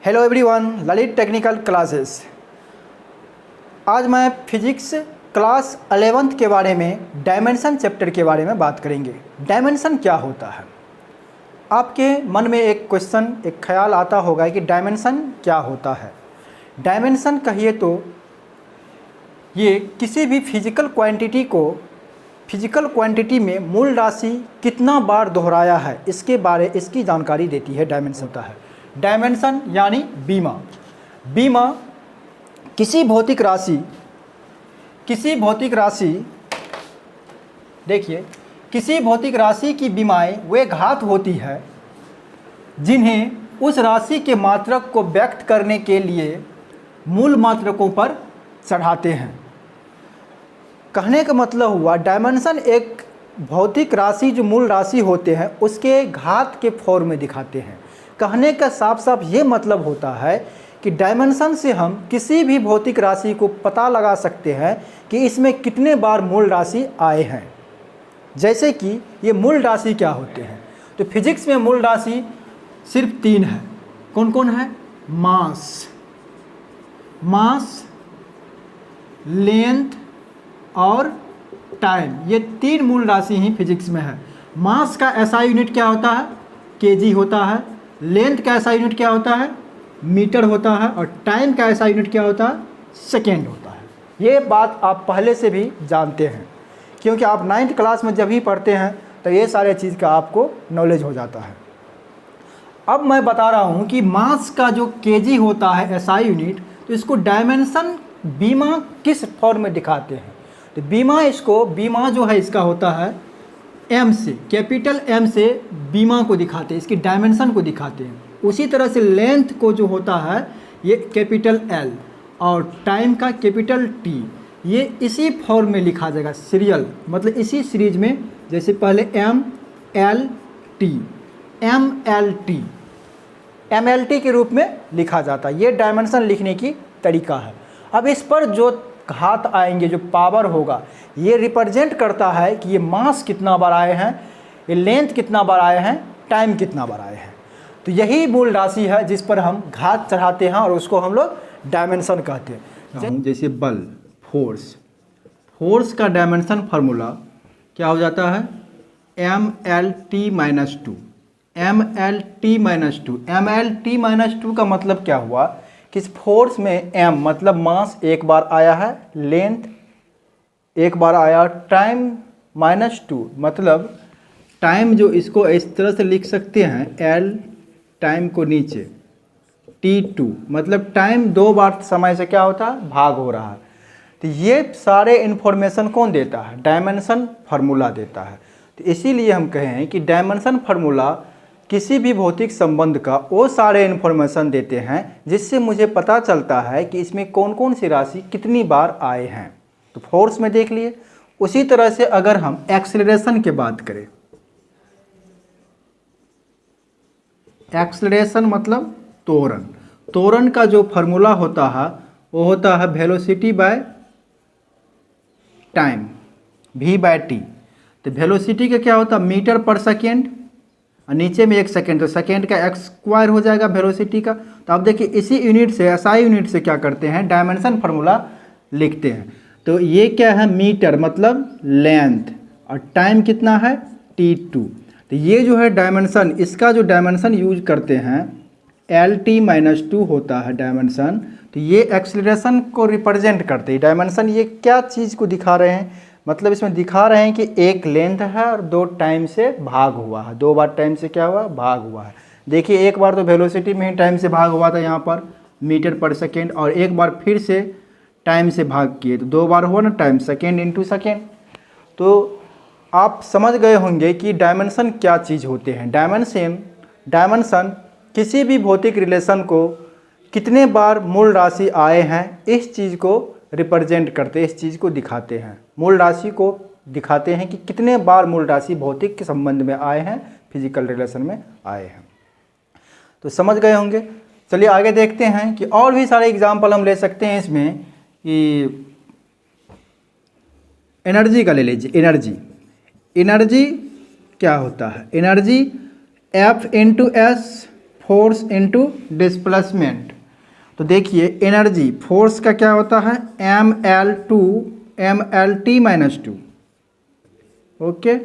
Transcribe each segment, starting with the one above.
Hello everyone, Lalit technical classes. आज मैं physics class 11th के बारे में डायमेंशन चैप्टर के बारे में बात करेंगे। डायमेंशन क्या होता है? आपके मन में एक क्वेश्चन, एक ख्याल आता होगा कि डायमेंशन क्या होता है। डायमेंशन कहिए तो ये किसी भी फिजिकल क्वांटिटी में मूल राशि कितना बार दोहराया है इसकी जानकारी देती है। डायमेंशन होता है डायमेंशन यानी बीमा किसी भौतिक राशि की बीमाएं वे घात होती है जिन्हें उस राशि के मात्रक को व्यक्त करने के लिए मूल मात्रकों पर चढ़ाते हैं। कहने का मतलब हुआ डायमेंशन एक भौतिक राशि जो मूल राशि होते हैं उसके घात के फॉर्म में दिखाते हैं। कहने का साफ ये मतलब होता है कि डायमेंशन से हम किसी भी भौतिक राशि को पता लगा सकते हैं कि इसमें कितने बार मूल राशि आए हैं। जैसे कि ये मूल राशि क्या होते हैं, तो फिजिक्स में मूल राशि सिर्फ 3 है। कौन कौन है? मास, लेंथ और टाइम। ये 3 मूल राशि ही फिजिक्स में है। मास का एसआई यूनिट क्या होता है? केजी होता है। लेंथ का एसआई यूनिट क्या होता है? मीटर होता है। और टाइम का एसआई यूनिट क्या होता है? सेकेंड होता है। ये बात आप पहले से भी जानते हैं क्योंकि आप 9th क्लास में जब ही पढ़ते हैं तो ये सारे चीज़ का आपको नॉलेज हो जाता है। अब मैं बता रहा हूँ कि मास का जो केजी होता है एसआई यूनिट, तो इसको डायमेंशन बीमा किस फॉर्म में दिखाते हैं? तो बीमा जो है इसका होता है एम से, कैपिटल एम से बीमा को दिखाते हैं, इसकी डायमेंशन को दिखाते हैं। उसी तरह से लेंथ को जो होता है ये कैपिटल एल और टाइम का कैपिटल टी, ये इसी फॉर्म में लिखा जाएगा, सीरियल मतलब इसी सीरीज में। जैसे पहले एम एल टी के रूप में लिखा जाता है। ये डायमेंशन लिखने की तरीका है। अब इस पर जो घात आएंगे, जो पावर होगा, ये रिप्रेजेंट करता है कि ये मास कितना बार आए हैं, ये लेंथ कितना बार आए हैं, टाइम कितना बार आए हैं। तो यही मूल राशि है जिस पर हम घात चढ़ाते हैं और उसको हम लोग डायमेंशन कहते हैं। जैसे बल, फोर्स का डायमेंशन फार्मूला क्या हो जाता है? MLT-2। MLT-2 का मतलब क्या हुआ कि इस फोर्स में m मतलब मास एक बार आया है, लेंथ एक बार आया, टाइम -2 मतलब टाइम, जो इसको इस तरह से लिख सकते हैं L टाइम को नीचे, T2 मतलब टाइम 2 बार समय से क्या होता है? भाग हो रहा है। तो ये सारे इन्फॉर्मेशन कौन देता है? डायमेंशन फार्मूला देता है। तो इसीलिए हम कहें कि डायमेंशन फार्मूला किसी भी भौतिक संबंध का वो सारे इन्फॉर्मेशन देते हैं जिससे मुझे पता चलता है कि इसमें कौन कौन सी राशि कितनी बार आए हैं। तो फोर्स में देख लिए। उसी तरह से अगर हम एक्सेलरेशन की बात करें, एक्सेलरेशन मतलब त्वरण का जो फार्मूला होता है वो होता है वेलोसिटी बाय टाइम, v/t। तो वेलोसिटी का क्या होता है? मीटर पर सेकेंड, और नीचे में 1 सेकेंड, तो सेकेंड का x² हो जाएगा वेलोसिटी का। तो आप देखिए इसी यूनिट से, एसआई यूनिट से क्या करते हैं? डायमेंशन फार्मूला लिखते हैं। तो ये क्या है? मीटर मतलब लेंथ, और टाइम कितना है? T2। तो ये जो है डायमेंशन, इसका जो डायमेंशन यूज करते हैं LT-2 होता है डायमेंशन। तो ये एक्सेलरेशन को रिप्रेजेंट करते हैं। डायमेंशन ये क्या चीज़ को दिखा रहे हैं? मतलब इसमें दिखा रहे हैं कि एक लेंथ है और 2 टाइम से भाग हुआ है। 2 बार टाइम से क्या हुआ? भाग हुआ है। देखिए एक बार तो वेलोसिटी में ही टाइम से भाग हुआ था यहाँ पर, मीटर पर सेकेंड, और एक बार फिर से टाइम से भाग किए तो 2 बार हुआ ना टाइम, सेकेंड इंटू सेकेंड। तो आप समझ गए होंगे कि डायमेंशन क्या चीज़ होते हैं। डायमेंशन किसी भी भौतिक रिलेशन को कितने बार मूल राशि आए हैं इस चीज़ को रिप्रेजेंट करते हैं, इस चीज़ को दिखाते हैं। मूल राशि को दिखाते हैं कि कितने बार मूल राशि भौतिक के संबंध में आए हैं, फिजिकल रिलेशन में आए हैं। तो समझ गए होंगे। चलिए आगे देखते हैं कि और भी सारे एग्जाम्पल हम ले सकते हैं इसमें। कि एनर्जी का ले लीजिए। एनर्जी क्या होता है? Energy F × S force into displacement. तो देखिए एनर्जी फोर्स का क्या होता है mL/2 ओके,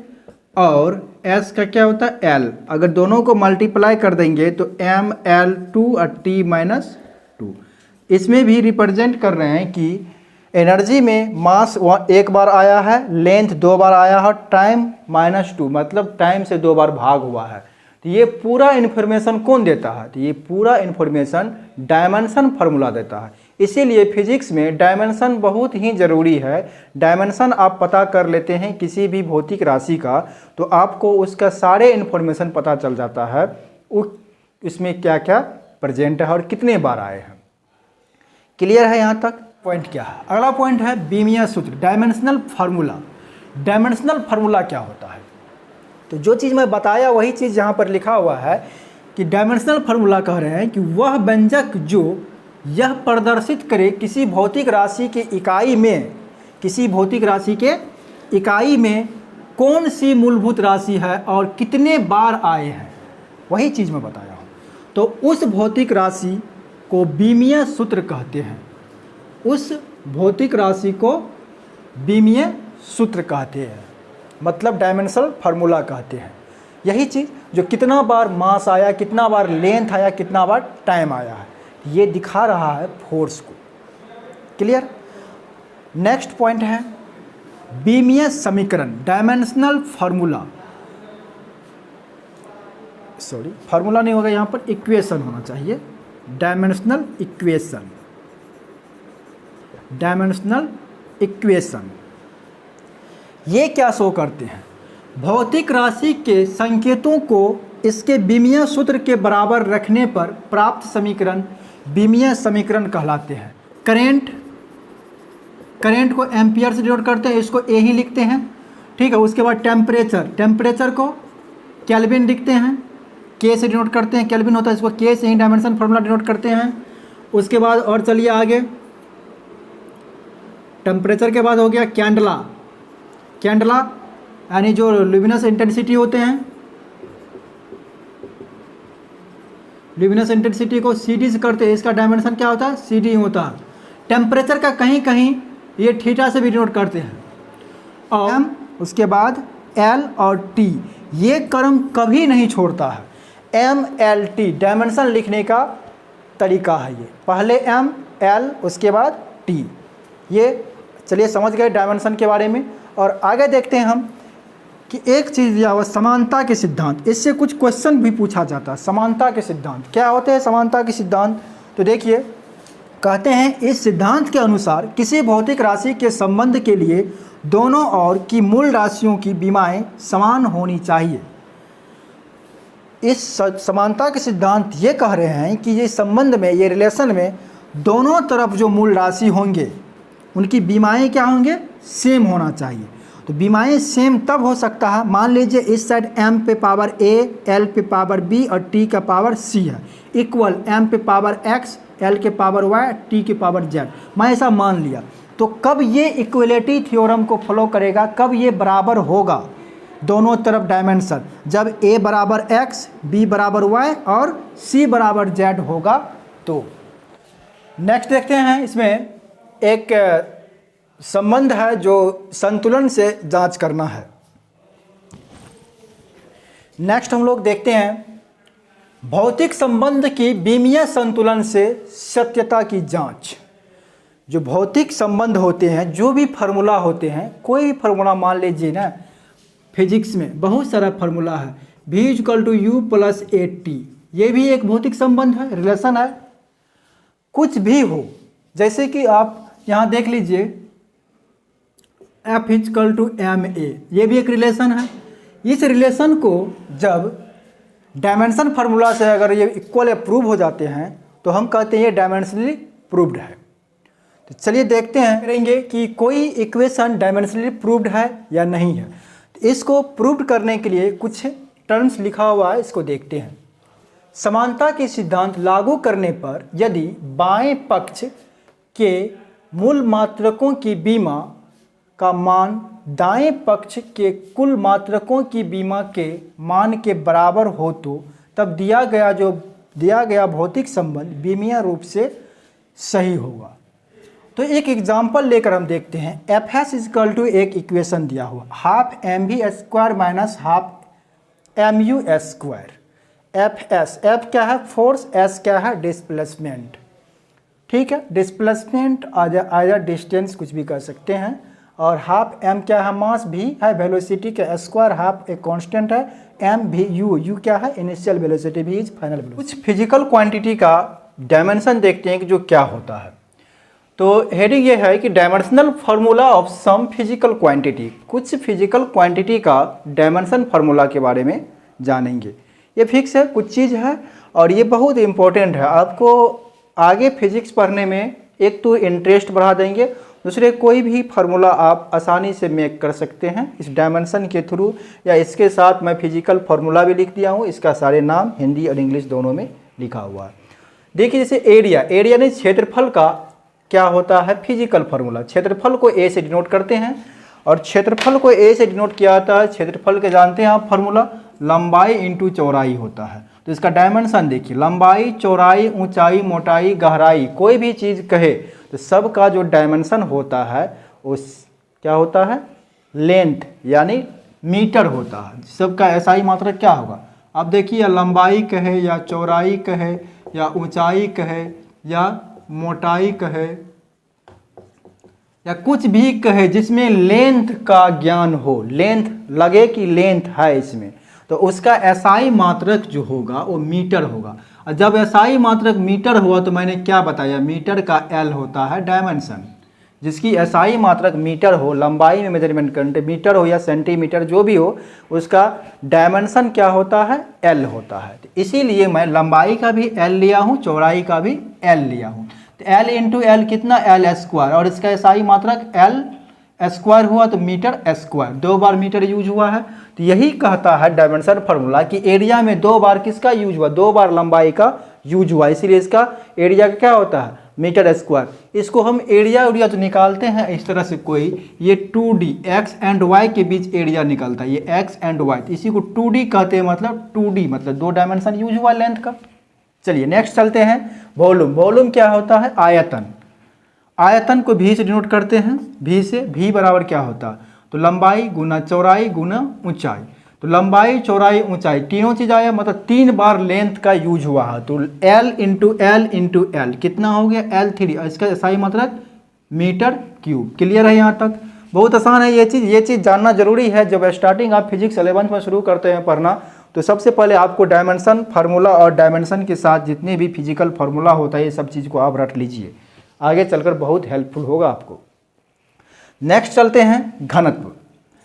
और S का क्या होता है L। अगर दोनों को मल्टीप्लाई कर देंगे तो mL/2 और T-2। इसमें भी रिप्रेजेंट कर रहे हैं कि एनर्जी में मास एक बार आया है, लेंथ 2 बार आया है, टाइम -2 मतलब टाइम से 2 बार भाग हुआ है। तो ये पूरा इन्फॉर्मेशन कौन देता है? तो ये पूरा इन्फॉर्मेशन डायमेंशन फार्मूला देता है। इसीलिए फिजिक्स में डायमेंशन बहुत ही ज़रूरी है। डायमेंशन आप पता कर लेते हैं किसी भी भौतिक राशि का तो आपको उसका सारे इन्फॉर्मेशन पता चल जाता है, उसमें क्या क्या प्रेजेंट है और कितने बार आए हैं। क्लियर है यहाँ तक? पॉइंट क्या है? अगला पॉइंट है बीमीय सूत्र, डायमेंशनल फार्मूला। डायमेंशनल फार्मूला क्या होता है? तो जो चीज़ मैं बताया वही चीज़ यहाँ पर लिखा हुआ है कि डायमेंशनल फार्मूला कह रहे हैं कि वह व्यंजक जो यह प्रदर्शित करे किसी भौतिक राशि के इकाई में, किसी भौतिक राशि के इकाई में कौन सी मूलभूत राशि है और कितने बार आए हैं, वही चीज़ मैं बताया हूँ। तो उस भौतिक राशि को बीमीय सूत्र कहते हैं, उस भौतिक राशि को बीमीय सूत्र कहते हैं, मतलब डायमेंशनल फार्मूला कहते हैं। यही चीज़ जो कितना बार मास आया, कितना बार लेंथ आया, कितना बार टाइम आया है, ये दिखा रहा है फोर्स को। क्लियर? नेक्स्ट पॉइंट है बीमीय समीकरण, डायमेंशनल फार्मूला। सॉरी, फार्मूला नहीं होगा, यहाँ पर इक्वेशन होना चाहिए। डायमेंशनल इक्वेशन, डायमेंशनल इक्वेशन ये क्या शो करते हैं? भौतिक राशि के संकेतों को इसके बीमीय सूत्र के बराबर रखने पर प्राप्त समीकरण बीमीय समीकरण कहलाते हैं। करंट को एम्पियर से डिनोट करते हैं, इसको ए ही लिखते हैं, ठीक है। उसके बाद टेम्परेचर को केल्विन लिखते हैं, के से डिनोट करते हैं, केल्विन होता है, इसको के से ही डायमेंशन फार्मूला डिनोट करते हैं। उसके बाद और चलिए आगे, टेम्परेचर के बाद हो गया कैंडला यानी जो ल्यूमिनस इंटेंसिटी होते हैं, ल्यूमिनस इंटेंसिटी को CD से करते हैं, इसका डायमेंशन क्या होता है? CD होता है। टेम्परेचर का कहीं कहीं ये थीटा से भी डिनोट करते हैं। और M, उसके बाद L और T, ये क्रम कभी नहीं छोड़ता है। MLT डायमेंशन लिखने का तरीका है ये, पहले M, L उसके बाद T। ये चलिए समझ गए डायमेंशन के बारे में। और आगे देखते हैं हम कि एक चीज़ दिया हुआ समानता के सिद्धांत, इससे कुछ क्वेश्चन भी पूछा जाता है। समानता के सिद्धांत क्या होते हैं? समानता के सिद्धांत तो देखिए कहते हैं इस सिद्धांत के अनुसार किसी भौतिक राशि के संबंध के लिए दोनों ओर की मूल राशियों की बीमाएं समान होनी चाहिए। इस समानता के सिद्धांत ये कह रहे हैं कि ये संबंध में, ये रिलेशन में दोनों तरफ जो मूल राशि होंगे उनकी बीमाएं क्या होंगे? सेम होना चाहिए। तो बीमाएं सेम तब हो सकता है, मान लीजिए इस साइड m पे पावर a, l पे पावर b और t का पावर c है, इक्वल m पे पावर x, l के पावर y, t के पावर z। मैं ऐसा मान लिया तो कब ये इक्वलिटी थ्योरम को फॉलो करेगा? कब ये बराबर होगा दोनों तरफ डायमेंशन? जब a बराबर x, b बराबर y और c बराबर z होगा। तो नेक्स्ट देखते हैं, इसमें एक संबंध है जो संतुलन से जांच करना है। नेक्स्ट हम लोग देखते हैं भौतिक संबंध की बीमीय संतुलन से सत्यता की जांच। जो भौतिक संबंध होते हैं, जो भी फार्मूला होते हैं, कोई भी फार्मूला मान लीजिए ना, फिजिक्स में बहुत सारा फार्मूला है, v = u + 8t, ये भी एक भौतिक संबंध है, रिलेशन है। कुछ भी हो, जैसे कि आप यहाँ देख लीजिए F = ma, ये भी एक रिलेशन है। इस रिलेशन को जब डायमेंशन फार्मूला से अगर ये इक्वल प्रूव हो जाते हैं तो हम कहते हैं ये डायमेंशनली प्रूव्ड है। तो चलिए देखते हैं करेंगे कि कोई इक्वेशन डायमेंशनली प्रूव्ड है या नहीं है। तो इसको प्रूव्ड करने के लिए कुछ टर्म्स लिखा हुआ है, इसको देखते हैं। समानता के सिद्धांत लागू करने पर यदि बाएं पक्ष के मूल मात्रकों की बीमा का मान दाएं पक्ष के कुल मात्रकों की बीमा के मान के बराबर हो तो तब दिया गया जो दिया गया भौतिक संबंध विमीय रूप से सही होगा। तो एक एग्जाम्पल लेकर हम देखते हैं। एफ एस इजकल टू एक इक्वेशन दिया हुआ, half m v square minus half m u square. F S, F क्या है फोर्स, एस क्या है डिस्प्लेसमेंट, ठीक है, डिस्प्लेसमेंट आया डिस्टेंस कुछ भी कर सकते हैं, और हाफ एम क्या है मास, भी है वेलोसिटी का स्क्वायर, हाफ एक कांस्टेंट है, एम भी यू, यू क्या है इनिशियल वेलोसिटी, भी इज फाइनल वेलोसिटी। कुछ फिजिकल क्वांटिटी का डायमेंशन देखते हैं कि जो क्या होता है। तो हेडिंग ये है कि dimensional formula of some physical quantity, कुछ फिजिकल क्वांटिटी का डायमेंशन फार्मूला के बारे में जानेंगे। ये फिक्स है, कुछ चीज़ है और ये बहुत इंपॉर्टेंट है, आपको आगे फिजिक्स पढ़ने में एक तो इंटरेस्ट बढ़ा देंगे, दूसरे कोई भी फार्मूला आप आसानी से मेक कर सकते हैं इस डायमेंशन के थ्रू, या इसके साथ मैं फिजिकल फार्मूला भी लिख दिया हूँ, इसका सारे नाम हिंदी और इंग्लिश दोनों में लिखा हुआ है। देखिए जैसे एरिया, एरिया ने क्षेत्रफल का क्या होता है फिजिकल फार्मूला, क्षेत्रफल को ए से डिनोट करते हैं, और क्षेत्रफल को ए से डिनोट किया जाता है, क्षेत्रफल के जानते हैं आप फार्मूला, लंबाई इंटू चौड़ाई होता है। तो इसका डायमेंशन देखिए, लंबाई, चौड़ाई, ऊंचाई, मोटाई, गहराई, कोई भी चीज़ कहे तो सब का जो डायमेंशन होता है उस क्या होता है लेंथ यानी मीटर होता है। सबका एसआई मात्रक क्या होगा, अब देखिए लंबाई कहे या चौड़ाई कहे या ऊंचाई कहे या मोटाई कहे या कुछ भी कहे जिसमें लेंथ का ज्ञान हो, लेंथ लगे कि लेंथ है इसमें, तो उसका एसआई मात्रक जो होगा वो मीटर होगा। और जब एसआई मात्रक मीटर हुआ तो मैंने क्या बताया, मीटर का एल होता है डायमेंशन। जिसकी एसआई मात्रक मीटर हो, लंबाई में मेजरमेंट करते मीटर हो या सेंटीमीटर जो भी हो, उसका डायमेंशन क्या होता है एल होता है। तो इसीलिए मैं लंबाई का भी एल लिया हूँ, चौड़ाई का भी एल लिया हूँ। तो एल इंटू एल कितना, एल स्क्वायर, और इसका एसआई मात्रक एल स्क्वायर हुआ तो मीटर स्क्वायर, 2 बार मीटर यूज हुआ है। तो यही कहता है डायमेंशन फार्मूला कि एरिया में 2 बार किसका यूज हुआ, 2 बार लंबाई का यूज हुआ, इसीलिए इसका एरिया का क्या होता है मीटर स्क्वायर। इसको हम एरिया तो निकालते हैं इस तरह से, कोई ये 2D एक्स एंड वाई के बीच एरिया निकलता है, ये एक्स एंड वाई, इसी को 2D कहते हैं, मतलब 2D मतलब 2 डायमेंशन यूज हुआ लेंथ का। चलिए नेक्स्ट चलते हैं, वॉल्यूम। वॉल्यूम क्या होता है आयतन, आयतन को भी से डिनोट करते हैं, भी से, भी बराबर क्या होता है तो लंबाई गुना चौड़ाई गुना ऊंचाई। तो लंबाई चौड़ाई ऊंचाई तीनों चीज आया, मतलब 3 बार लेंथ का यूज हुआ है, तो L इंटू एल कितना हो गया L3, और इसका एसआई मात्रक मीटर क्यूब। क्लियर है यहाँ तक, बहुत आसान है ये चीज़ जानना जरूरी है। जब स्टार्टिंग आप फिजिक्स 11th में शुरू करते हैं पढ़ना, तो सबसे पहले आपको डायमेंशन फार्मूला और डायमेंशन के साथ जितने भी फिजिकल फार्मूला होता है ये सब चीज़ को आप रट लीजिए, आगे चलकर बहुत हेल्पफुल होगा आपको। नेक्स्ट चलते हैं घनत्व।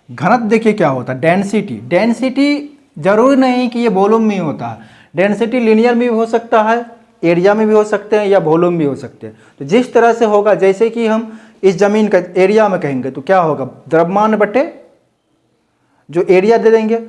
घनत्व देखिए क्या होता है डेंसिटी। डेंसिटी जरूरी नहीं कि ये वॉल्यूम में होता है, डेंसिटी लिनियर में भी हो सकता है, एरिया में भी हो सकते हैं या वॉल्यूम भी हो सकते हैं। तो जिस तरह से होगा, जैसे कि हम इस जमीन का एरिया में कहेंगे तो क्या होगा द्रव्यमान बटे जो एरिया दे देंगे,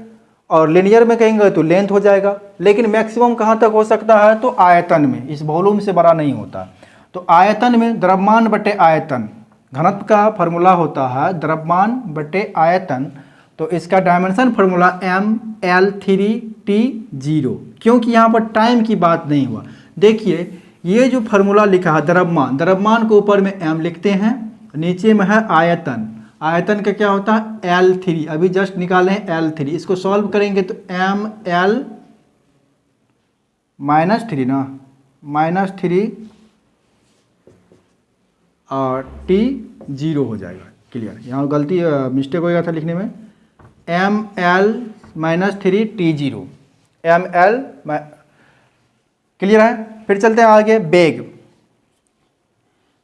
और लिनियर में कहेंगे तो लेंथ हो जाएगा। लेकिन मैक्सिमम कहाँ तक हो सकता है तो आयतन में, इस वॉल्यूम से बड़ा नहीं होता। तो आयतन में द्रव्यमान बटे आयतन, घनत्व का फार्मूला होता है द्रव्यमान बटे आयतन। तो इसका डायमेंशन फार्मूला mL3T0, क्योंकि यहाँ पर टाइम की बात नहीं हुआ। देखिए ये जो फार्मूला लिखा है द्रव्यमान, द्रव्यमान को ऊपर में m लिखते हैं, नीचे में है आयतन, आयतन का क्या होता है L3, अभी जस्ट निकाले हैं L3। इसको सॉल्व करेंगे तो mL -3 ना, -3 और T0 हो जाएगा। क्लियर, यहाँ गलती मिस्टेक हो गया था लिखने में, mL -3 T0, mL। क्लियर है। फिर चलते हैं आगे, बेग।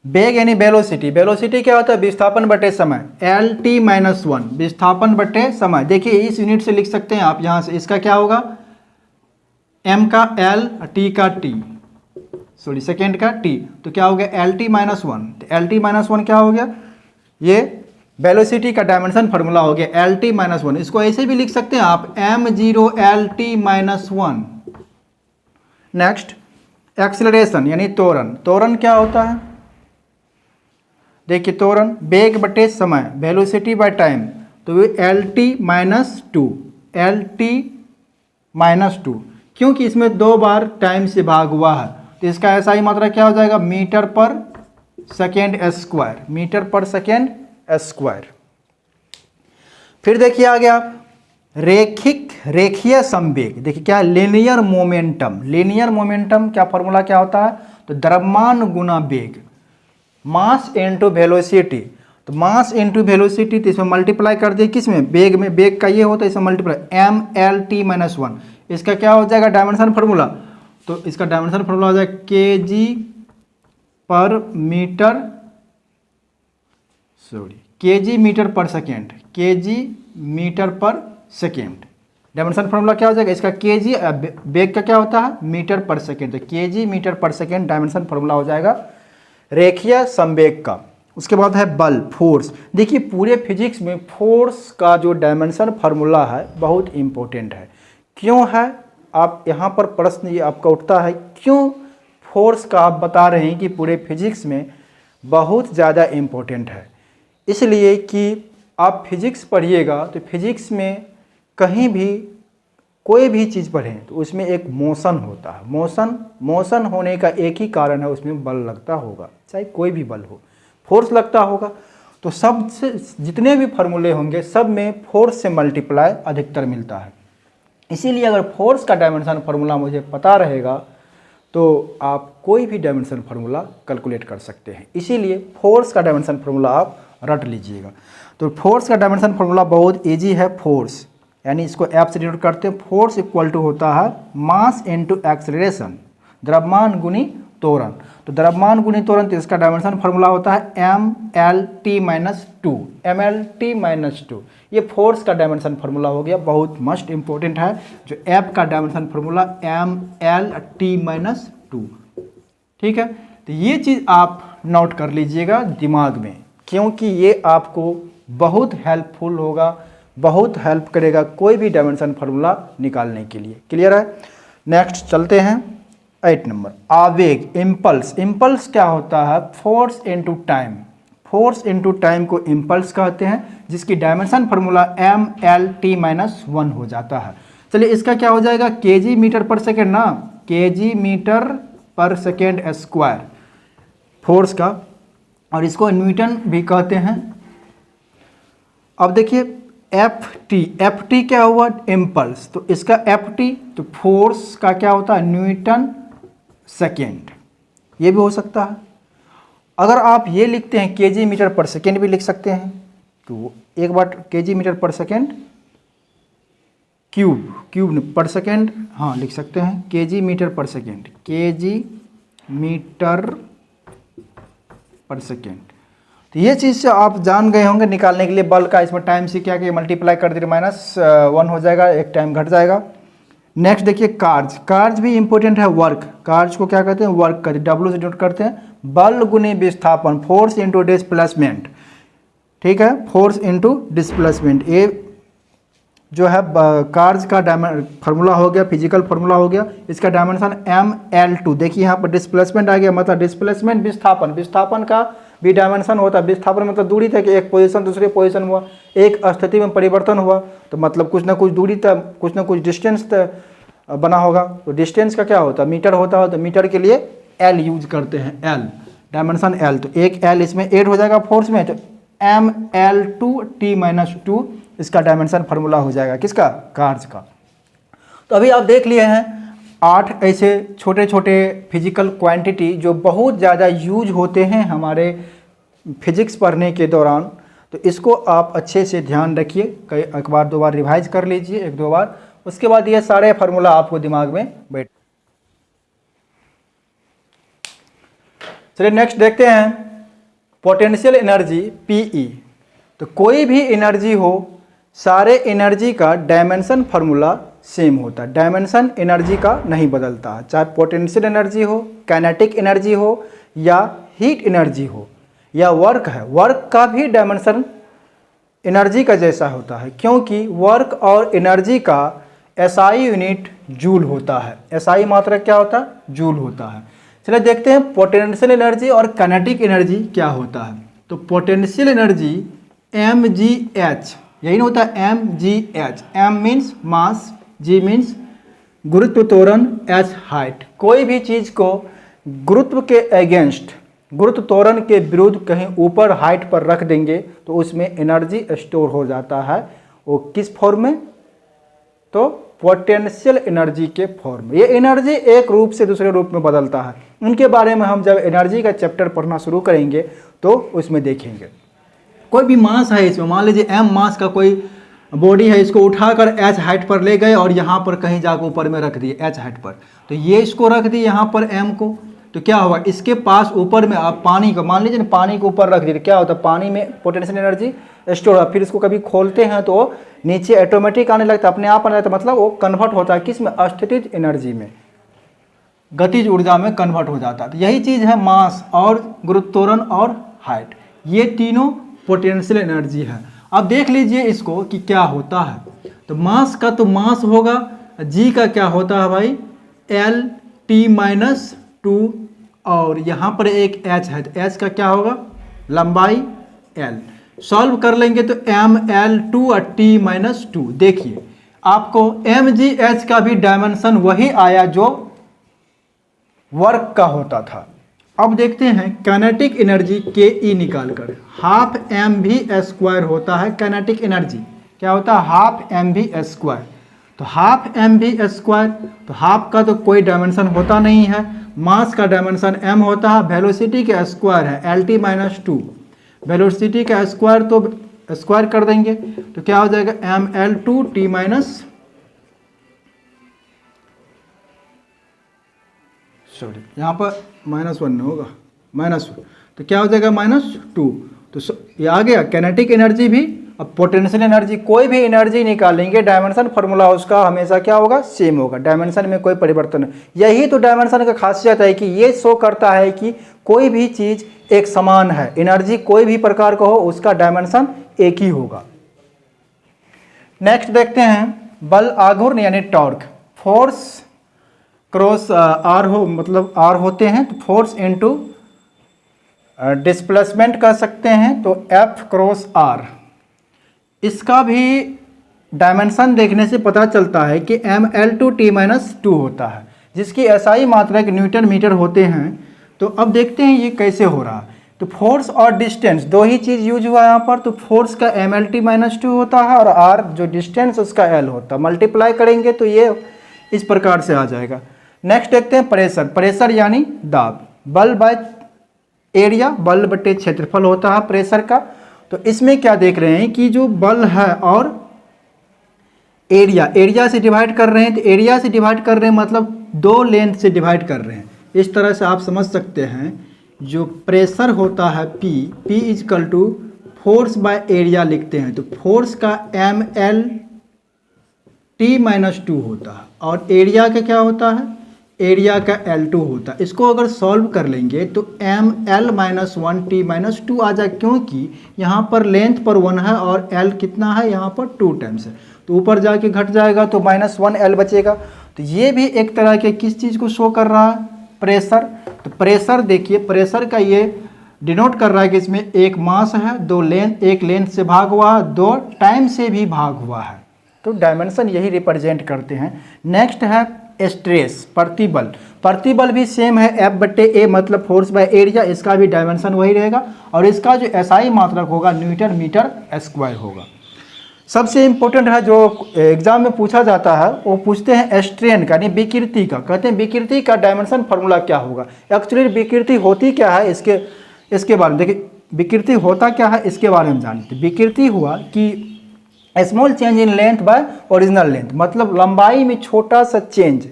बेग यानी वेलोसिटी। वेलोसिटी क्या होता है विस्थापन बटे समय, LT-1 विस्थापन बटे समय। देखिए इस यूनिट से लिख सकते हैं आप, यहाँ से इसका क्या होगा m का L, T का T, सॉरी सेकेंड का T, तो क्या हो गया LT-1। तो LT-1 क्या हो गया, ये वेलोसिटी का डायमेंशन फार्मूला हो गया LT-1। इसको ऐसे भी लिख सकते हैं आप m0 LT-1। नेक्स्ट एक्सेलरेशन यानी त्वरण। त्वरण क्या होता है देखिए, त्वरण वेग बटे समय, वेलोसिटी बाय टाइम, तो ये LT-2, LT-2। क्योंकि इसमें 2 बार टाइम से भाग हुआ है, तो इसका SI मात्रा क्या हो जाएगा, मीटर पर सेकेंड स्क्वायर, मीटर पर सेकेंड स्क्वायर। फिर देखिए आगे आप रेखीय संवेग, देखिए क्या लीनियर मोमेंटम, लीनियर मोमेंटम क्या फॉर्मूला क्या होता है, तो द्रव्यमान गुना वेग, मास इनटू वेलोसिटी। तो मास इनटू वेलोसिटी, तो इसमें मल्टीप्लाई कर दिए किस में, वेग में, वेग का ये होता है, इसमें मल्टीप्लाई mLt-1, इसका क्या हो जाएगा डायमेंशन फार्मूला, तो इसका डायमेंशन फार्मूला हो जाएगा kg पर मीटर, kg मीटर पर सेकेंड, kg मीटर पर सेकेंड। डायमेंशन फार्मूला क्या हो जाएगा, इसका kg, वेग का क्या होता है मीटर पर सेकेंड, तो kg मीटर पर सेकेंड डायमेंशन फार्मूला हो जाएगा रेखीय संवेग का। उसके बाद है बल, फोर्स। देखिए पूरे फिजिक्स में फोर्स का जो डायमेंशन फार्मूला है बहुत इंपॉर्टेंट है। क्यों है, आप यहाँ पर प्रश्न ये आपका उठता है, क्यों फोर्स का आप बता रहे हैं कि पूरे फिजिक्स में बहुत ज़्यादा इम्पोर्टेंट है। इसलिए कि आप फिजिक्स पढ़िएगा तो फिजिक्स में कहीं भी कोई भी चीज़ पढ़ें तो उसमें एक मोशन होता है, मोशन होने का एक ही कारण है, उसमें बल लगता होगा, चाहे कोई भी बल हो, फोर्स लगता होगा। तो सबसे जितने भी फार्मूले होंगे सब में फोर्स से मल्टीप्लाई अधिकतर मिलता है। इसीलिए अगर फोर्स का डायमेंशन फार्मूला मुझे पता रहेगा तो आप कोई भी डायमेंशन फार्मूला कैलकुलेट कर सकते हैं। इसीलिए फोर्स का डायमेंशन फार्मूला आप रट लीजिएगा। तो फोर्स का डायमेंशन फार्मूला बहुत इजी है, फोर्स यानी इसको एफ से डिनोट करते हैं, फोर्स इक्वल टू होता है मास इनटू एक्सेलरेशन, द्रव्यमान गुनी त्वरण। तो द्रव्यमान गुनी त्वरण, तो इसका डायमेंशन फार्मूला होता है mLt-2, mLt-2। ये फोर्स का डायमेंशन फार्मूला हो गया, बहुत मस्ट इंपॉर्टेंट है। जो एफ का डायमेंशन फार्मूला mLt-2, ठीक है। तो ये चीज़ आप नोट कर लीजिएगा दिमाग में, क्योंकि ये आपको बहुत हेल्पफुल होगा, बहुत हेल्प करेगा कोई भी डायमेंशन फार्मूला निकालने के लिए। क्लियर है। नेक्स्ट चलते हैं 8 नंबर, आवेग, इम्पल्स। इम्पल्स क्या होता है, force into time, force into time को इम्पल्स कहते हैं, जिसकी डायमेंशन फार्मूला mLt-1 हो जाता है। चलिए इसका क्या हो जाएगा, kg मीटर पर सेकेंड ना, kg मीटर पर सेकेंड स्क्वायर फोर्स का, और इसको न्यूटन भी कहते हैं। अब देखिए ft क्या हुआ, इम्पल्स, तो इसका ft, तो फोर्स का क्या होता है न्यूटन सेकेंड, ये भी हो सकता है। अगर आप ये लिखते हैं kg मीटर पर सेकेंड भी लिख सकते हैं, तो एक बार kg मीटर पर सेकेंड क्यूब पर सेकेंड, हाँ लिख सकते हैं kg मीटर पर सेकेंड, kg मीटर पर सेकेंड। तो ये चीज़ से आप जान गए होंगे निकालने के लिए बल का, इसमें टाइम से क्या किया मल्टीप्लाई कर दिए, -1 हो जाएगा, एक टाइम घट जाएगा। नेक्स्ट देखिए कार्ज, कार्ज भी इंपॉर्टेंट है, वर्क, कार्ज को क्या कहते हैं वर्क करते, W से डिनोट करते हैं, बल गुने विस्थापन, फोर्स इनटू डिस्प्लेसमेंट, ठीक है, फोर्स इनटू डिस्प्लेसमेंट। ये जो है कार्ज का फार्मूला हो गया, फिजिकल फार्मूला हो गया। इसका डायमेंशन mL2, देखिए यहाँ पर डिस्प्लेसमेंट आ गया, मतलब डिस्प्लेसमेंट विस्थापन, विस्थापन का भी डायमेंशन होता है। विस्थापन मतलब दूरी था कि एक पोजीशन दूसरे पोजीशन हुआ, एक स्थिति में परिवर्तन हुआ, तो मतलब कुछ ना कुछ दूरी तक, कुछ ना कुछ डिस्टेंस बना होगा। तो डिस्टेंस का क्या होता है मीटर होता है, तो मीटर के लिए L यूज करते हैं, L डायमेंशन L, तो एक L इसमें ऐड हो जाएगा फोर्स में, तो mL2T-2 इसका डायमेंशन फार्मूला हो जाएगा, किसका, कार्ज का। तो अभी आप देख लिए हैं 8 ऐसे छोटे छोटे फिजिकल क्वांटिटी जो बहुत ज़्यादा यूज होते हैं हमारे फिजिक्स पढ़ने के दौरान। तो इसको आप अच्छे से ध्यान रखिए, एक बार 2 बार रिवाइज कर लीजिए, 1-2 बार, उसके बाद ये सारे फार्मूला आपको दिमाग में बैठ। चलिए नेक्स्ट देखते हैं पोटेंशियल एनर्जी PE। तो कोई भी एनर्जी हो, सारे एनर्जी का डायमेंशन फार्मूला सेम होता है, डायमेंशन एनर्जी का नहीं बदलता है, चाहे पोटेंशियल एनर्जी हो, काइनेटिक एनर्जी हो, या हीट एनर्जी हो, या वर्क है, वर्क का भी डायमेंशन एनर्जी का जैसा होता है, क्योंकि वर्क और एनर्जी का SI यूनिट जूल होता है। SI मात्रा क्या होता है, जूल होता है। चलिए देखते हैं पोटेंशियल एनर्जी और काइनेटिक एनर्जी क्या होता है। तो पोटेंशियल एनर्जी mgh, यही ना होता है mgh, m means mass, g means गुरुत्व त्वरण एच हाइट, कोई भी चीज़ को गुरुत्व के अगेंस्ट, गुरुत्व त्वरण के विरुद्ध कहीं ऊपर हाइट पर रख देंगे तो उसमें एनर्जी स्टोर हो जाता है। वो किस फॉर्म में? तो पोटेंशियल एनर्जी के फॉर्म में। ये एनर्जी एक रूप से दूसरे रूप में बदलता है। उनके बारे में हम जब एनर्जी का चैप्टर पढ़ना शुरू करेंगे तो उसमें देखेंगे। कोई भी मास है इसमें, मान लीजिए m मास का कोई बॉडी है, इसको उठाकर h हाइट पर ले गए और यहाँ पर कहीं जाकर ऊपर में रख दिए h हाइट पर, तो ये इसको रख दिए यहाँ पर m को, तो क्या होगा? इसके पास ऊपर में आप पानी को, मान लीजिए ना पानी को ऊपर रख दिए, क्या होता है? पानी में पोटेंशियल एनर्जी स्टोर होता है। फिर इसको कभी खोलते हैं तो नीचे ऑटोमेटिक आने लगता है, अपने आप आने लगता है, मतलब वो कन्वर्ट होता है किस में? स्थितिज एनर्जी में, गतिज ऊर्जा में कन्वर्ट हो जाता है। तो यही चीज़ है मास और गुरुत्वाकर्षण और हाइट, ये तीनों पोटेंशियल एनर्जी है। अब देख लीजिए इसको कि क्या होता है। तो मास का तो मास होगा, जी का क्या होता है भाई? एल टी माइनस टू, और यहाँ पर एक एच है, तो एच का क्या होगा? लंबाई एल। सॉल्व कर लेंगे तो एम एल टू और टी माइनस टू। देखिए आपको एम जी एच का भी डायमेंशन वही आया जो वर्क का होता था। अब देखते हैं काइनेटिक एनर्जी के ई निकाल कर, हाफ एम भी स्क्वायर होता है काइनेटिक एनर्जी। क्या होता है? हाफ एम भी स्क्वायर। तो हाफ एम भी स्क्वायर, तो हाफ का तो कोई डायमेंशन होता नहीं है, मास का डायमेंशन m होता है, वेलोसिटी का स्क्वायर है L T minus two, velocity का स्क्वायर तो स्क्वायर कर देंगे तो क्या हो जाएगा? M L two T minus, sorry यहाँ पर -1 नहीं होगा, -1, तो क्या हो जाएगा? -2। तो ये आ गया काइनेटिक एनर्जी भी। अब पोटेंशियल एनर्जी, कोई भी एनर्जी निकालेंगे डायमेंशन फार्मूला उसका हमेशा क्या होगा? सेम होगा, डायमेंशन में कोई परिवर्तन नहीं। यही तो डायमेंशन का खासियत है कि ये शो करता है कि कोई भी चीज़ एक समान है, एनर्जी कोई भी प्रकार का हो उसका डायमेंशन एक ही होगा। नेक्स्ट देखते हैं बल आघूर्ण यानी टॉर्क। फोर्स क्रॉस आर हो, मतलब आर होते हैं तो फोर्स इनटू डिस्प्लेसमेंट कर सकते हैं, तो एफ क्रॉस आर। इसका भी डायमेंशन देखने से पता चलता है कि M L two T minus two होता है, जिसकी एसआई मात्रा के न्यूटन मीटर होते हैं। तो अब देखते हैं ये कैसे हो रहा है। तो फोर्स और डिस्टेंस दो ही चीज़ यूज हुआ यहाँ पर, तो फोर्स का M L T minus two होता है और आर जो डिस्टेंस उसका एल होता है, मल्टीप्लाई करेंगे तो ये इस प्रकार से आ जाएगा। नेक्स्ट देखते हैं प्रेशर। प्रेशर यानी दाब, बल बाय एरिया, बल बटे क्षेत्रफल होता है प्रेशर का। तो इसमें क्या देख रहे हैं कि जो बल है और एरिया से डिवाइड कर रहे हैं, तो एरिया से डिवाइड कर रहे हैं मतलब दो लेंथ से डिवाइड कर रहे हैं। इस तरह से आप समझ सकते हैं जो प्रेशर होता है P equal to force by area लिखते हैं, तो फोर्स का M L T minus two होता है और एरिया का क्या होता है? एरिया का L2 होता है। इसको अगर सॉल्व कर लेंगे तो M L minus one T minus two आ जाए, क्योंकि यहाँ पर लेंथ पर 1 है और L कितना है? यहाँ पर 2 टाइम्स है, तो ऊपर जाके घट जाएगा तो -1 L बचेगा। तो ये भी एक तरह के किस चीज़ को शो कर रहा है? प्रेशर। तो प्रेशर देखिए, प्रेशर का ये डिनोट कर रहा है कि इसमें एक मास है, दो लेंथ, एक लेंथ से भाग हुआ है, दो टाइम से भी भाग हुआ है, तो डायमेंशन यही रिप्रेजेंट करते हैं। नेक्स्ट है स्ट्रेस, प्रतिबल। प्रतिबल भी सेम है, F बट्टे ए मतलब फोर्स बाय एरिया, इसका भी डायमेंशन वही रहेगा और इसका जो एसआई मात्रक होगा न्यूटन मीटर स्क्वायर होगा। सबसे इम्पोर्टेंट है जो एग्जाम में पूछा जाता है, वो पूछते हैं स्ट्रेन का यानी विकृति का। कहते हैं विकृति का डायमेंशन फार्मूला क्या होगा? एक्चुअली विकृति होती क्या है इसके बारे में देखिए, विकृति होता क्या है इसके बारे में जानते। विकृति हुआ कि small change in length bye original length, मतलब लंबाई में छोटा सा चेंज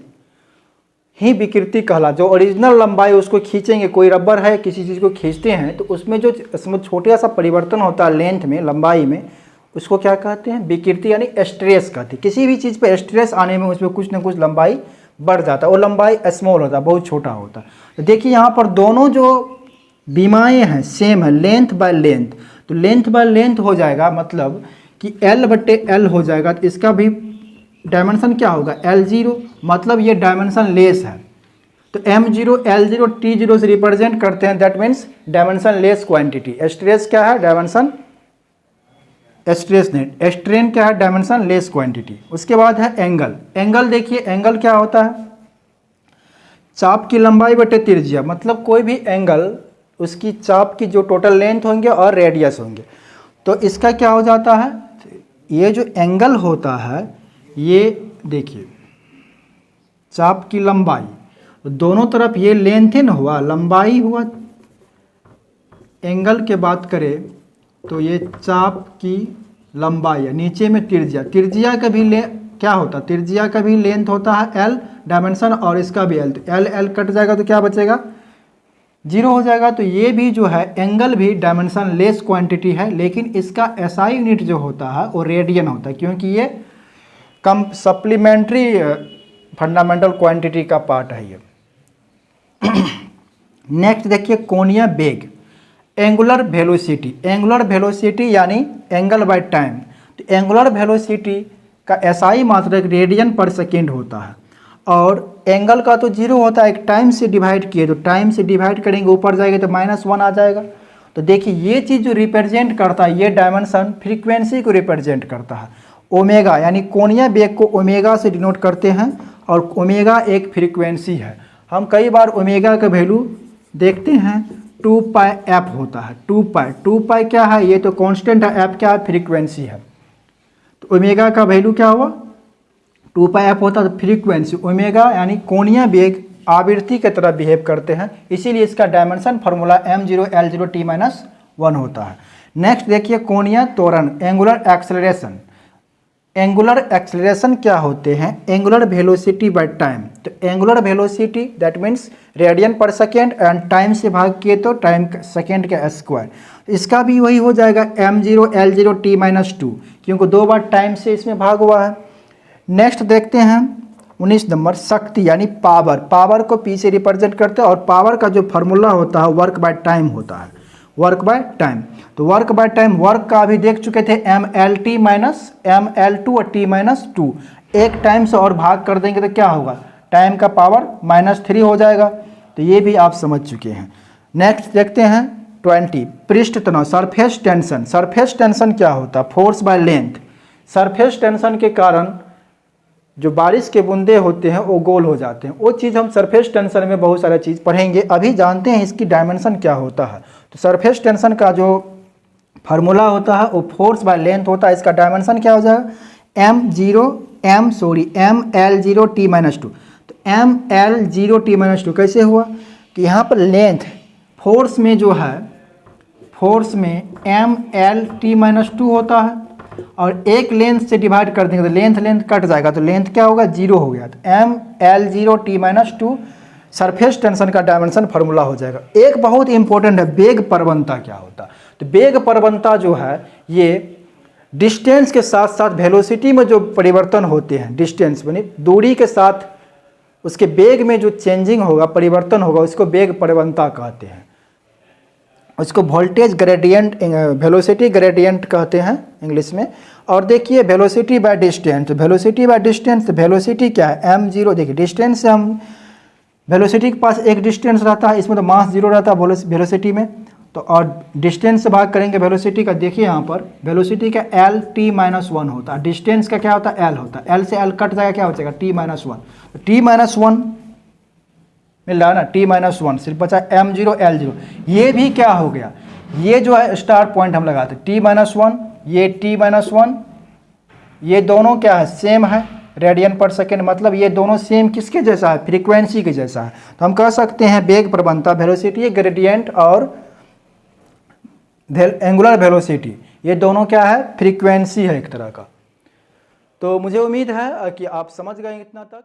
ही विकृति कहला। जो ओरिजिनल लंबाई उसको खींचेंगे, कोई रबर है किसी चीज़ को खींचते हैं तो उसमें जो छोटा सा परिवर्तन होता है लेंथ में, लंबाई में, उसको क्या कहते हैं? विकृति यानी स्ट्रेस कहते हैं। किसी भी चीज़ पे स्ट्रेस आने में उसमें कुछ ना कुछ लंबाई बढ़ जाता है, वो लंबाई स्मॉल होता है, बहुत छोटा होता है। तो देखिए यहाँ पर दोनों जो बीमाएँ हैं सेम है, लेंथ बाय लेंथ, तो लेंथ बाय लेंथ हो जाएगा मतलब कि L बट्टे L हो जाएगा। तो इसका भी डायमेंशन क्या होगा? L0, मतलब ये डायमेंशन लेस है, तो M0 L0 T0 से रिप्रेजेंट करते हैं, that means dimension less quantity. Stress क्या है? डायमेंशन स्ट्रेन क्या है? Dimension less quantity. उसके बाद है एंगल। एंगल देखिए, एंगल क्या होता है? चाप की लंबाई बटे त्रिज्या, मतलब कोई भी एंगल उसकी चाप की जो टोटल लेंथ होंगे और रेडियस होंगे, तो इसका क्या हो जाता है? ये जो एंगल होता है, ये देखिए चाप की लंबाई, दोनों तरफ ये लेंथ है ना, हुआ लंबाई हुआ। एंगल के बात करें तो ये चाप की लंबाई है, नीचे में त्रिज्या। त्रिज्या का भी क्या होता है? त्रिज्या का भी लेंथ होता है एल डायमेंशन, और इसका भी एल। तो एल एल कट जाएगा तो क्या बचेगा? 0 हो जाएगा। तो ये भी जो है एंगल भी डायमेंशन लेस क्वांटिटी है, लेकिन इसका एसआई यूनिट जो होता है वो रेडियन होता है, क्योंकि ये कम सप्लीमेंट्री फंडामेंटल क्वांटिटी का पार्ट है ये। नेक्स्ट देखिए कोणीय वेग, एंगुलर वेलोसिटी। एंगुलर वेलोसिटी यानी एंगल बाय टाइम। तो एंगुलर वेलोसिटी का एसआई मात्रक रेडियन पर सेकेंड होता है, और एंगल का तो 0 होता है, एक टाइम से डिवाइड किए तो टाइम से डिवाइड करेंगे, ऊपर जाएगा तो -1 आ जाएगा। तो देखिए ये चीज़ जो रिप्रेजेंट करता है, ये डायमेंशन फ्रीक्वेंसी को रिप्रेजेंट करता है। ओमेगा यानी कोणीय वेग को ओमेगा से डिनोट करते हैं, और ओमेगा एक फ्रीक्वेंसी है। हम कई बार ओमेगा का वैल्यू देखते हैं 2πf होता है। 2π क्या है? ये तो कांस्टेंट है, f क्या है? फ्रीक्वेंसी है। तो ओमेगा का वैल्यू क्या हुआ? 2πf होता है। तो फ्रीक्वेंसी ओमेगा यानी कोणीय वेग आवृत्ति की तरह बिहेव करते हैं, इसीलिए इसका dimension formula m0 l0 t-1 होता है। नेक्स्ट देखिए कोणीय त्वरण, एंगुलर एक्सेलरेशन। एंगुलर एक्सेलरेशन क्या होते हैं? Angular velocity by time. तो angular velocity that means radian per second, and time से भाग किए तो टाइम सेकेंड का स्क्वायर। इसका भी वही हो जाएगा m0 l0 t-2, क्योंकि 2 बार टाइम से इसमें भाग हुआ है। नेक्स्ट देखते हैं 19 नंबर, शक्ति यानी पावर। पावर को P से रिप्रेजेंट करते हैं, और पावर का जो फार्मूला होता है वर्क बाय टाइम होता है, वर्क बाय टाइम। तो वर्क बाय टाइम, वर्क का अभी देख चुके थे mlt माइनस ml2 और t-2। एक टाइम से और भाग कर देंगे तो क्या होगा? टाइम का पावर -3 हो जाएगा। तो ये भी आप समझ चुके हैं। नेक्स्ट देखते हैं 20, पृष्ठ तनाव, सरफेस टेंशन। सरफेस टेंशन क्या होता है? Force by length. Surface tension के कारण जो बारिश के बूंदे होते हैं वो गोल हो जाते हैं। वो चीज़ हम सरफेस टेंशन में बहुत सारा चीज़ पढ़ेंगे। अभी जानते हैं इसकी डायमेंशन क्या होता है। तो सरफेस टेंशन का जो फार्मूला होता है वो फोर्स बाय लेंथ होता है। इसका डायमेंशन क्या हो जाएगा? ml0 t-2। तो ml0 t-2 कैसे हुआ? कि यहाँ पर लेंथ, फोर्स में जो है, फोर्स में ml t-2 होता है, और एक लेंथ से डिवाइड कर देंगे तो लेंथ कट जाएगा, तो लेंथ क्या होगा? 0 हो गया। तो ml0 t-2 सरफेस टेंशन का डायमेंशन फार्मूला हो जाएगा। एक बहुत इंपॉर्टेंट है, वेग प्रवणता क्या होता है? तो वेग प्रवणता जो है ये डिस्टेंस के साथ साथ वेलोसिटी में जो परिवर्तन होते हैं, डिस्टेंस यानी दूरी के साथ उसके वेग में जो चेंजिंग होगा, परिवर्तन होगा, उसको वेग प्रवणता कहते हैं। उसको वोल्टेज ग्रेडियंट, वेलोसिटी ग्रेडियंट कहते हैं इंग्लिश में। और देखिए velocity by distance, velocity by distance, velocity क्या है? m0। देखिए डिस्टेंस से हम, वेलोसिटी के पास एक डिस्टेंस रहता है, इसमें तो मास 0 रहता है वेलोसिटी में, तो और डिस्टेंस से भाग करेंगे वेलोसिटी का। देखिए यहाँ पर वेलोसिटी का l t-1 होता है, डिस्टेंस का क्या होता है? l होता है। l से l कट जाएगा, क्या हो जाएगा? t-1। तो t-1 मिल रहा है ना, t-1 सिर्फ बचा m0 l0। ये भी क्या हो गया? ये जो है स्टार पॉइंट हम लगाते हैं, t-1, ये t-1, ये दोनों क्या है? सेम है, रेडियन पर सेकेंड। मतलब ये दोनों सेम किसके जैसा है? फ्रीक्वेंसी के जैसा है। तो हम कह सकते हैं वेग प्रवणता, वेलोसिटी ग्रेडियंट और एंगुलर वेलोसिटी, ये दोनों क्या है? फ्रीक्वेंसी है एक तरह का। तो मुझे उम्मीद है कि आप समझ गए इतना तक।